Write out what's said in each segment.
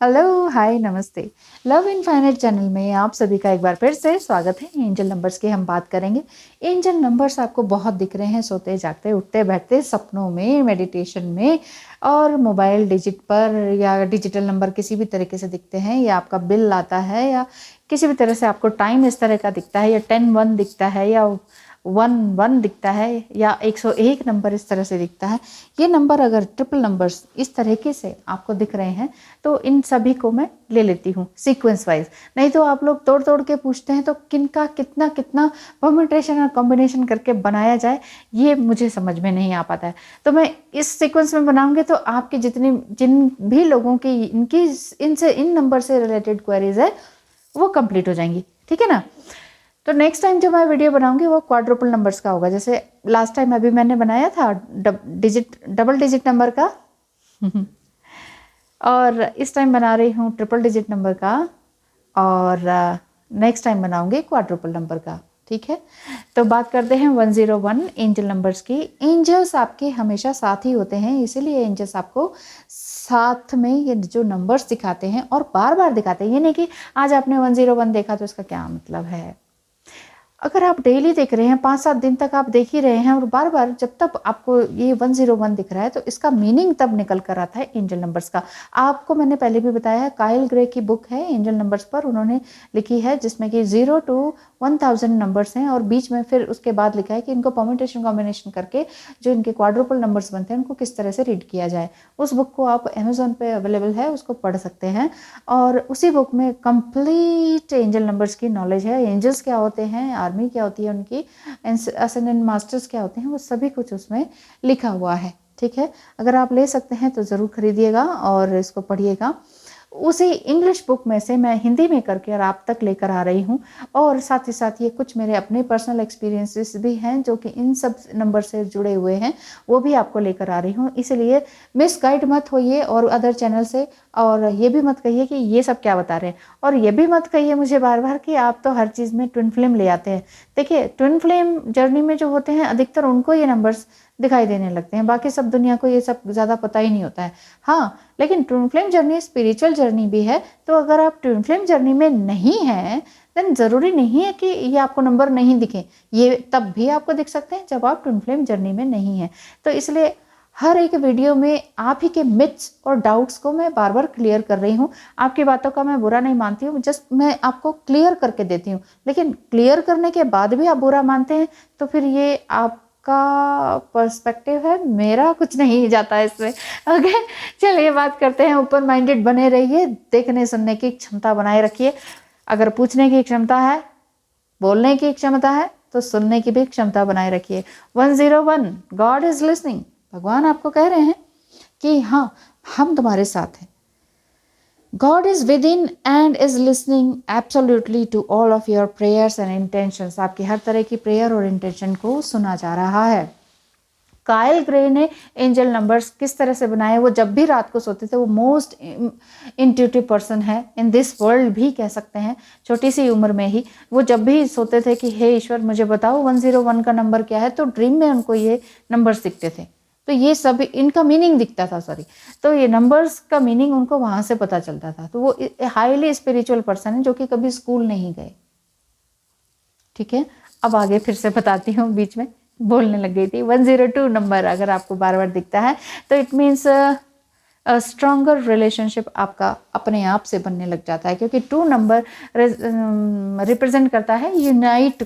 Hello, हाय, नमस्ते। Love infinite channel में आप सभी का एक बार फिर से स्वागत है। एंजल नंबर्स की हम बात करेंगे। एंजल नंबर्स आपको बहुत दिख रहे हैं सोते जागते, उठते बैठते, सपनों में, मेडिटेशन में और मोबाइल डिजिट पर या डिजिटल नंबर किसी भी तरीके से दिखते हैं, या आपका बिल आता है या किसी भी तरह से आपको टाइम इस तरह का दिखता है, या 10-1 दिखता है, या 1-1 दिखता है, या 101 नंबर इस तरह से दिखता है। ये नंबर अगर ट्रिपल नंबर्स इस तरीके से आपको दिख रहे हैं तो इन सभी को मैं ले लेती हूँ सीक्वेंस वाइज। नहीं तो आप लोग तोड़ तोड़ के पूछते हैं तो किनका कितना कितना परम्यूटेशन और कॉम्बिनेशन करके बनाया जाए, ये मुझे समझ में नहीं आ पाता है। तो मैं इस सीक्वेंस में बनाऊंगी तो आपके जिन भी लोगों की इन नंबर से रिलेटेड क्वेरीज है वो कंप्लीट हो जाएंगी। ठीक है ना। तो नेक्स्ट टाइम जो मैं वीडियो बनाऊंगी वो क्वाड्रुपल नंबर्स का होगा। जैसे लास्ट टाइम अभी मैंने बनाया था डबल डिजिट नंबर का और इस टाइम बना रही हूँ ट्रिपल डिजिट नंबर का, और नेक्स्ट टाइम बनाऊंगी क्वाड्रुपल नंबर का। ठीक है। तो बात करते हैं 101 एंजल नंबर्स की। एंजल्स आपके हमेशा साथ ही होते हैं, इसीलिए एंजल्स आपको साथ में ये जो नंबर्स दिखाते हैं और बार बार दिखाते हैं। ये नहीं कि आज आपने 101 देखा तो इसका क्या मतलब है। अगर आप डेली देख रहे हैं, 5-7 दिन तक आप देख ही रहे हैं और बार बार जब तक आपको ये 101 दिख रहा है तो इसका मीनिंग तब निकल कर आता है एंजल नंबर्स का। आपको मैंने पहले भी बताया है, काइल ग्रे की बुक है एंजल नंबर्स पर, उन्होंने लिखी है, जिसमें कि 0 to 1000 नंबर्स हैं और बीच में फिर उसके बाद लिखा है कि इनको परम्यूटेशन कॉम्बिनेशन करके जो इनके क्वाड्रुपल नंबर्स बनते हैं उनको किस तरह से रीड किया जाए। उस बुक को आप अमेजोन पे अवेलेबल है, उसको पढ़ सकते हैं। और उसी बुक में कंप्लीट एंजल नंबर्स की नॉलेज है। एंजल्स क्या होते हैं, आर्मी क्या होती है उनकी, असेंडेंट मास्टर्स क्या होते हैं, वो सभी कुछ उसमें लिखा हुआ है। ठीक है। अगर आप ले सकते हैं तो ज़रूर खरीदिएगा और इसको पढ़िएगा। उसी इंग्लिश बुक में से मैं हिंदी में करके और आप तक लेकर आ रही हूँ, और साथ ही साथ ये कुछ मेरे अपने पर्सनल एक्सपीरियंसेस भी हैं जो कि इन सब नंबर से जुड़े हुए हैं, वो भी आपको लेकर आ रही हूँ। इसलिए मिसगाइड मत होइए और अदर चैनल से, और ये भी मत कहिए कि ये सब क्या बता रहे हैं, और ये भी मत कहिए मुझे बार बार कि आप तो हर चीज़ में ट्विन फ्लेम ले आते हैं। देखिए, ट्विन फ्लेम जर्नी में जो होते हैं अधिकतर उनको ये नंबर्स दिखाई देने लगते हैं, बाकी सब दुनिया को ये सब ज़्यादा पता ही नहीं होता है। हाँ, लेकिन twin flame journey spiritual journey भी है, तो अगर आप ट्विन फ्लेम जर्नी में नहीं हैं देन ज़रूरी नहीं है कि ये आपको नंबर नहीं दिखें। ये तब भी आपको दिख सकते हैं जब आप ट्विन फ्लेम जर्नी में नहीं हैं। तो इसलिए हर एक वीडियो में आप ही के मिथ्स और डाउट्स को मैं बार बार क्लियर कर रही हूँ। आपकी बातों का मैं बुरा नहीं मानती हूँ, जस्ट मैं आपको क्लियर करके देती हूँ। लेकिन क्लियर करने के बाद भी आप बुरा मानते हैं तो फिर ये आप का पर्सपेक्टिव है, मेरा कुछ नहीं जाता है इसमें। ओके, चलिए बात करते हैं। ओपन माइंडेड बने रहिए, देखने सुनने की क्षमता बनाए रखिए। अगर पूछने की क्षमता है, बोलने की क्षमता है, तो सुनने की भी क्षमता बनाए रखिए। 101 गॉड इज लिसनिंग। भगवान आपको कह रहे हैं कि हाँ, हम तुम्हारे साथ हैं। God is within and is listening absolutely to all of your prayers and intentions। आपकी हर तरह की प्रेयर और इंटेंशन को सुना जा रहा है। काइल ग्रे ने एंजल नंबर्स किस तरह से बनाए, वो जब भी रात को सोते थे, वो मोस्ट इंट्यूटिव पर्सन है इन दिस वर्ल्ड भी कह सकते हैं। छोटी सी उम्र में ही वो जब भी सोते थे कि हे ईश्वर मुझे बताओ 101 का नंबर क्या है, तो ड्रीम में उनको ये नंबर्स दिखते थे। तो ये सब इनका मीनिंग दिखता था, सॉरी, तो ये नंबर्स का मीनिंग उनको वहां से पता चलता था। तो वो हाईली स्पिरिचुअल पर्सन है जो कि कभी स्कूल नहीं गए। ठीक है। अब आगे फिर से बताती हूँ, बीच में बोलने लग गई थी। 102 नंबर अगर आपको बार बार दिखता है तो इट मीन्स स्ट्रॉन्गर रिलेशनशिप आपका अपने आप से बनने लग जाता है, क्योंकि 2 नंबर रिप्रेजेंट करता है यूनाइट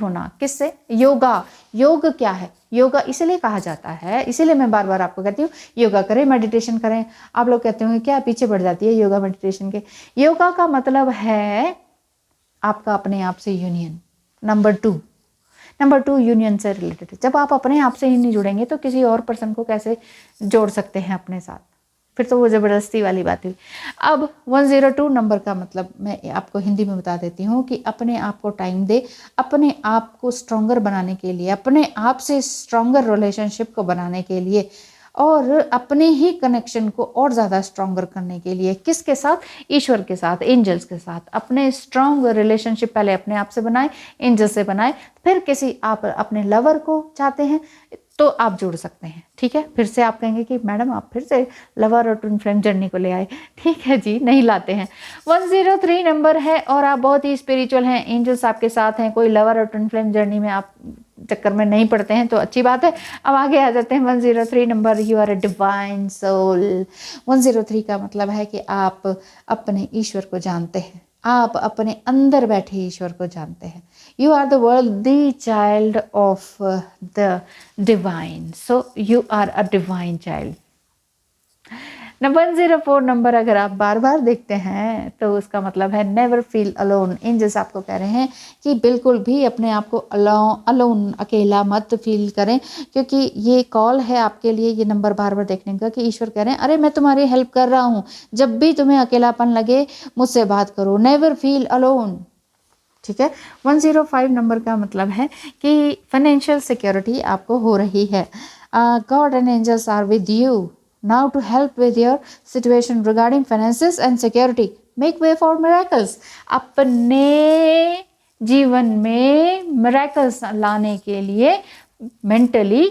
होना। किससे? योगा। योग क्या है? योगा इसलिए कहा जाता है, इसीलिए मैं बार बार आपको कहती हूँ योगा करें, मेडिटेशन करें। आप लोग कहते होंगे क्या पीछे पड़ जाती है योगा मेडिटेशन के। योगा का मतलब है आपका अपने आप से यूनियन। नंबर टू यूनियन से रिलेटेड है। जब आप अपने आप से ही नहीं जुड़ेंगे तो किसी और पर्सन को कैसे जोड़ सकते हैं अपने साथ? फिर तो वो ज़बरदस्ती वाली बात हुई। अब 102 नंबर का मतलब मैं आपको हिंदी में बता देती हूँ कि अपने आप को टाइम दे, अपने आप को स्ट्रॉन्गर बनाने के लिए, अपने आप से स्ट्रॉन्गर रिलेशनशिप को बनाने के लिए, और अपने ही कनेक्शन को और ज़्यादा स्ट्रॉन्गर करने के लिए। किसके साथ? ईश्वर के साथ, एंजल्स के साथ। अपने स्ट्रॉन्ग रिलेशनशिप पहले अपने आप से बनाए, एंजल से बनाए, फिर किसी आप अपने लवर को चाहते हैं तो आप जोड़ सकते हैं। ठीक है, फिर से आप कहेंगे कि मैडम आप फिर से लवर और ट्विन फ्लेम जर्नी को ले आए। ठीक है जी, नहीं लाते हैं। 103 नंबर है और आप बहुत ही स्पिरिचुअल हैं, एंजल्स आपके साथ हैं, कोई लवर और ट्विन फ्लेम जर्नी में आप चक्कर में नहीं पड़ते हैं तो अच्छी बात है। अब आगे आ जाते हैं 103 number, you are a divine soul. 103 का मतलब है कि आप अपने ईश्वर को जानते हैं, आप अपने अंदर बैठे ईश्वर को जानते हैं। You are the worldly child of the divine, so you are a divine child. 104 number अगर आप बार बार देखते हैं तो उसका मतलब है नेवर फील अलोन। एंजल्स आपको कह रहे हैं कि बिल्कुल भी अपने आप को अलोन अकेला मत फील करें, क्योंकि ये कॉल है आपके लिए ये नंबर बार बार देखने का कि ईश्वर कह रहे हैं अरे मैं तुम्हारी हेल्प कर रहा हूँ, जब भी तुम्हें अकेलापन लगे मुझसे बात करो, नेवर फील अलोन। ठीक है। 105 नंबर का मतलब है कि फाइनेंशियल सिक्योरिटी आपको हो रही है। God and angels are with you now to help with your situation regarding finances and security. Make way for miracles. अपने जीवन में miracles लाने के लिए mentally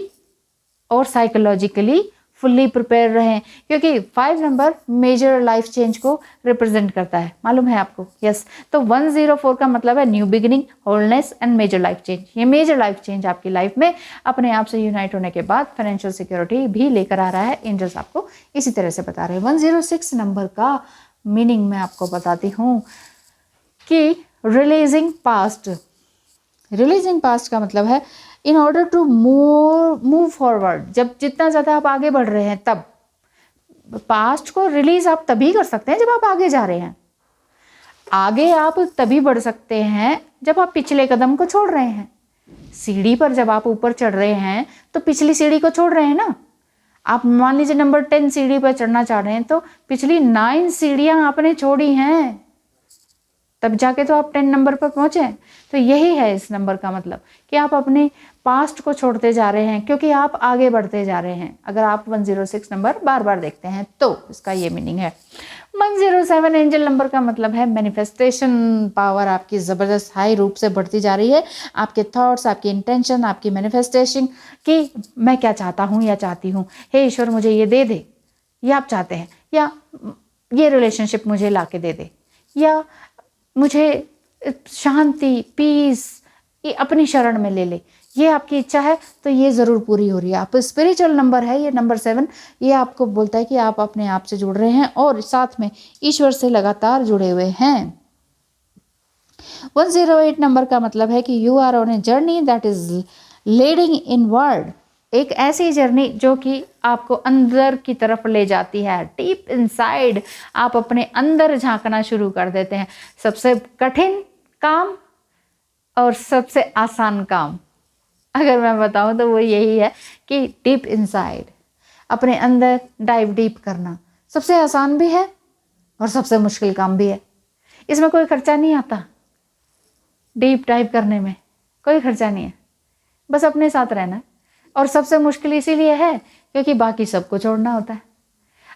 और psychologically फुल्ली प्रिपेयर रहें, क्योंकि 5 नंबर मेजर लाइफ चेंज को रिप्रेजेंट करता है, मालूम है आपको? यस। तो 104 का मतलब है new beginning, wholeness and major life change. ये मेजर लाइफ चेंज आपकी लाइफ में अपने आप से यूनाइट होने के बाद फाइनेंशियल सिक्योरिटी भी लेकर आ रहा है। एंजल्स आपको इसी तरह से बता रहे हैं। 106 नंबर का मीनिंग मैं आपको बताती हूँ कि रिलीजिंग पास्ट। रिलीजिंग पास्ट का मतलब है in order to move forward. जब जितना ज़्यादा आप आगे बढ़ रहे हैं तब पास्ट को रिलीज आप तभी कर सकते हैं जब आप आगे जा रहे हैं। आगे आप तभी बढ़ सकते हैं जब आप पिछले कदम को छोड़ रहे हैं। सीढ़ी पर जब आप ऊपर चढ़ रहे हैं तो पिछली सीढ़ी को छोड़ रहे हैं ना। आप मान लीजिए नंबर 10 सीढ़ी पर चढ़ना चाह रहे हैं तो पिछली 9 सीढ़ियां आपने छोड़ी हैं, तब जाके तो आप 10 नंबर पर पहुंचे। तो यही है इस नंबर का मतलब कि आप अपने पास्ट को छोड़ते जा रहे हैं क्योंकि आप आगे बढ़ते जा रहे हैं। अगर आप 106 नंबर बार बार देखते हैं तो इसका ये मीनिंग है। 107 एंजल नंबर का मतलब है मैनिफेस्टेशन पावर आपकी ज़बरदस्त हाई रूप से बढ़ती जा रही है। आपके थॉट्स, आपकी इंटेंशन, आपकी मैनिफेस्टेशन कि मैं क्या चाहता हूँ या चाहती हूँ, हे ईश्वर मुझे ये दे दे, ये आप चाहते हैं, या ये रिलेशनशिप मुझे ला के दे दे, या मुझे शांति, पीस ये अपनी शरण में ले ले, ये आपकी इच्छा है तो ये ज़रूर पूरी हो रही है। आप स्पिरिचुअल नंबर है ये नंबर 7, ये आपको बोलता है कि आप अपने आप से जुड़ रहे हैं और साथ में ईश्वर से लगातार जुड़े हुए हैं। 108 नंबर का मतलब है कि you are on a journey that is leading inward. एक ऐसी जर्नी जो कि आपको अंदर की तरफ ले जाती है, डीप इनसाइड। आप अपने अंदर झांकना शुरू कर देते हैं। सबसे कठिन काम और सबसे आसान काम अगर मैं बताऊं तो वो यही है कि डीप इनसाइड, अपने अंदर डाइव डीप करना सबसे आसान भी है और सबसे मुश्किल काम भी है। इसमें कोई खर्चा नहीं आता, डीप डाइव करने में कोई खर्चा नहीं है, बस अपने साथ रहना। और सबसे मुश्किल इसीलिए है क्योंकि बाकी सबको छोड़ना होता है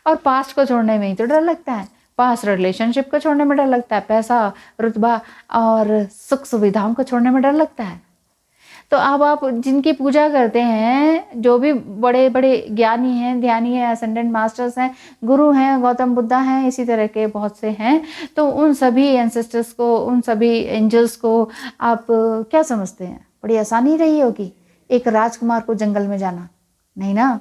और पास्ट को छोड़ने में ही तो डर लगता है। पास्ट रिलेशनशिप को छोड़ने में डर लगता है, पैसा, रुतबा और सुख सुविधाओं को छोड़ने में डर लगता है। तो अब आप जिनकी पूजा करते हैं, जो भी बड़े बड़े ज्ञानी हैं, ध्यानी हैं, असेंडेंट मास्टर्स हैं, गुरु हैं, गौतम बुद्धा हैं, इसी तरह के बहुत से हैं, तो उन सभी एंसेस्टर्स को, उन सभी एंजल्स को आप क्या समझते हैं? बड़ी आसानी रही होगी एक राजकुमार को जंगल में जाना? नहीं ना।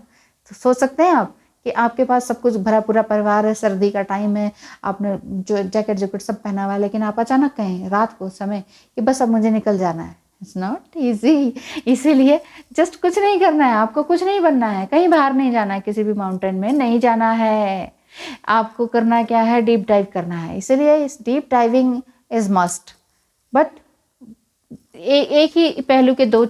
तो सोच सकते हैं आप कि आपके पास सब कुछ भरा पूरा परिवार है, सर्दी का टाइम है, आपने जो जैकेट सब पहना हुआ है, लेकिन आप अचानक कहें रात को समय कि बस अब मुझे निकल जाना है। It's not easy. इसीलिए जस्ट कुछ नहीं करना है, आपको कुछ नहीं बनना है, कहीं बाहर नहीं जाना है, किसी भी माउंटेन में नहीं जाना है। आपको करना क्या है? डीप डाइव करना है। इसलिए इस deep diving is must. But एक ही पहलू के दो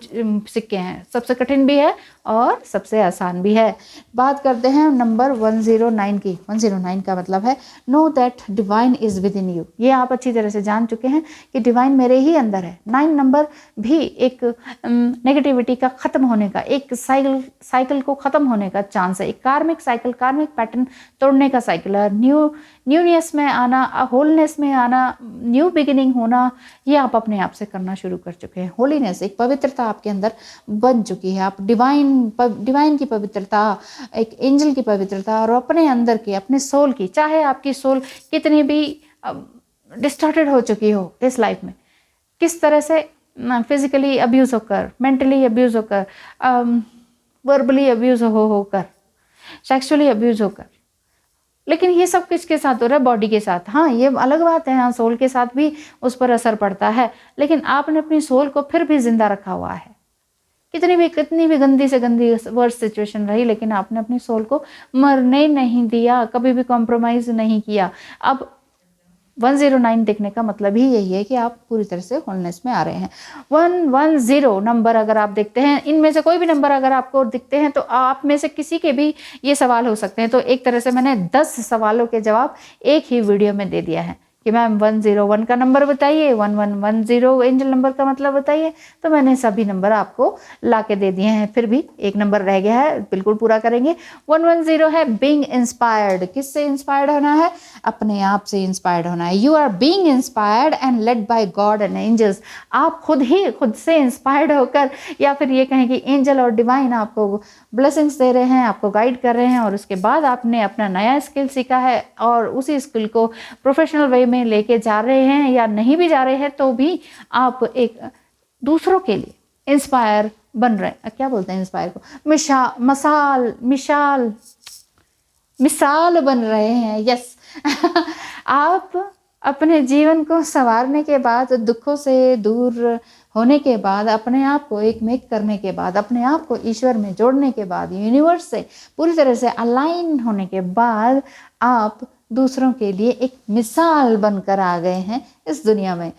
सिक्के हैं, सबसे कठिन भी है और सबसे आसान भी है। बात करते हैं नंबर 109 की। 109 का मतलब है know that divine is with in you. ये आप अच्छी तरह से जान चुके हैं कि डिवाइन मेरे ही अंदर है। 9 नंबर भी एक नेगेटिविटी का ख़त्म होने का, एक साइकिल को ख़त्म होने का चांस है। एक कार्मिक साइकिल, कार्मिक पैटर्न तोड़ने का साइकिल है। न्यूनेस में आना, होलनेस में आना, न्यू बिगिनिंग होना, ये आप अपने आप से करना शुरू कर चुके हैं। होलीनेस, एक पवित्रता आपके अंदर बन चुकी है। आप डिवाइन की पवित्रता, एक एंजल की पवित्रता और अपने अंदर की, अपने सोल की, चाहे आपकी सोल कितनी भी डिस्टॉर्टेड हो चुकी हो इस लाइफ में, किस तरह से फिजिकली अब्यूज़ होकर, मेंटली अब्यूज़ होकर, वर्बली अब्यूज़ होकर, सेक्सुअली अब्यूज़ होकर, लेकिन ये सब किसके साथ हो रहा है? बॉडी के साथ। हाँ, ये अलग बात है, हाँ सोल के साथ भी उस पर असर पड़ता है, लेकिन आपने अपनी सोल को फिर भी जिंदा रखा हुआ है। कितनी भी गंदी से गंदी वर्स्ट सिचुएशन रही, लेकिन आपने अपनी सोल को मरने नहीं दिया, कभी भी कॉम्प्रोमाइज़ नहीं किया। अब 109 देखने का मतलब ही यही है कि आप पूरी तरह से होलनेस में आ रहे हैं। 110 नंबर अगर आप देखते हैं, इनमें से कोई भी नंबर अगर आपको दिखते हैं तो आप में से किसी के भी ये सवाल हो सकते हैं। तो एक तरह से मैंने 10 सवालों के जवाब एक ही वीडियो में दे दिया है कि मैम 101 का नंबर बताइए, 1110 एंजल नंबर का मतलब बताइए। तो मैंने सभी नंबर आपको ला के दे दिए हैं। फिर भी एक नंबर रह गया है, बिल्कुल पूरा करेंगे। 110 है बीइंग इंस्पायर्ड। किससे इंस्पायर्ड होना है? अपने आप से इंस्पायर्ड होना है। You are being inspired and led by God and angels. आप खुद से इंस्पायर्ड होकर, या फिर ये कहें कि एंजल और डिवाइन आपको ब्लेसिंग्स दे रहे हैं, आपको गाइड कर रहे हैं, और उसके बाद आपने अपना नया स्किल सीखा है और उसी स्किल को प्रोफेशनल वे में लेके जा रहे हैं, या नहीं भी जा रहे हैं तो भी आप एक दूसरों के लिए इंस्पायर बन रहे हैं। क्या बोलते हैं इंस्पायर को? मिसाल बन रहे हैं। यस आप अपने जीवन को संवारने के बाद, दुखों से दूर होने के बाद, अपने आप को एक मेक करने के बाद, अपने आप को ईश्वर में जोड़ने के बाद, यूनिवर्स से पूरी तरह से अलाइन होने के बाद, आप दूसरों के लिए एक मिसाल बनकर आ गए हैं इस दुनिया में।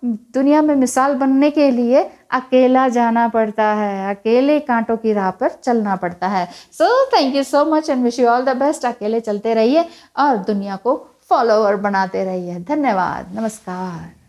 दुनिया में मिसाल बनने के लिए अकेला जाना पड़ता है, अकेले कांटों की राह पर चलना पड़ता है। Thank you so much and wish you all the best. अकेले चलते रहिए और दुनिया को फॉलोअर बनाते रहिए। धन्यवाद, नमस्कार।